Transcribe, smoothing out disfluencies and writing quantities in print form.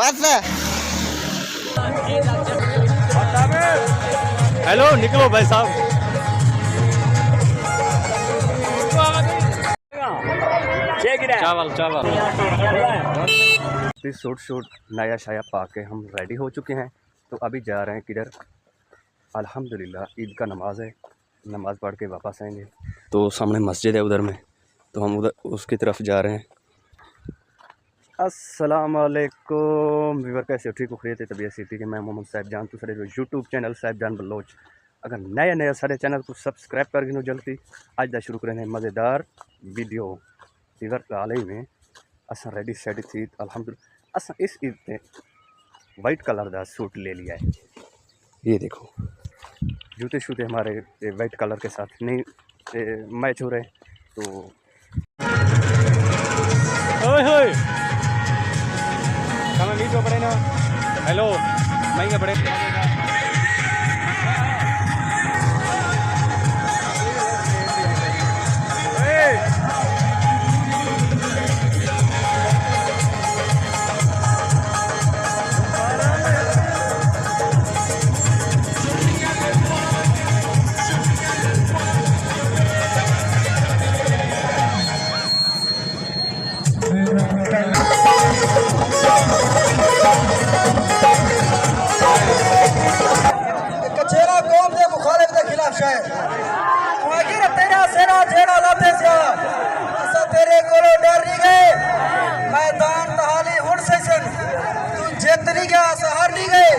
बस हेलो निकलो भाई साहब। चावल चावल सूट नया शाया पा के हम रेडी हो चुके हैं। तो अभी जा रहे हैं किधर? अल्हम्दुलिल्लाह ईद का नमाज है, नमाज़ पढ़ के वापस आएंगे। तो सामने मस्जिद है उधर में, तो हम उधर उसकी तरफ जा रहे हैं। अस्सलाम वालेकुम व्यूअर, कैसे हो? ठीक हो? खैरियत है? तबीयत सिटी के मैं मोहम्मद साहिब जान तो सारे जो यूट्यूब चैनल साहिब जान बलोच अगर नया सारे चैनल को सब्सक्राइब कर गिनो जल्दी। आज दा शुरू करें मज़ेदार वीडियो। इधर का हाल ही में असा रेडी शेडी थी अल्हम्दुलिल्लाह। असा इस ईद पे वाइट कलर का सूट ले लिया है। ये देखो जूते शूते हमारे वाइट कलर के साथ नहीं मैच हो रहे। तो पड़े ना, हेलो महंगे पड़े। तेरे को डर नहीं गए मैदान तहाली उड़ सेशन तू जीत नहीं गया, हार नहीं गए।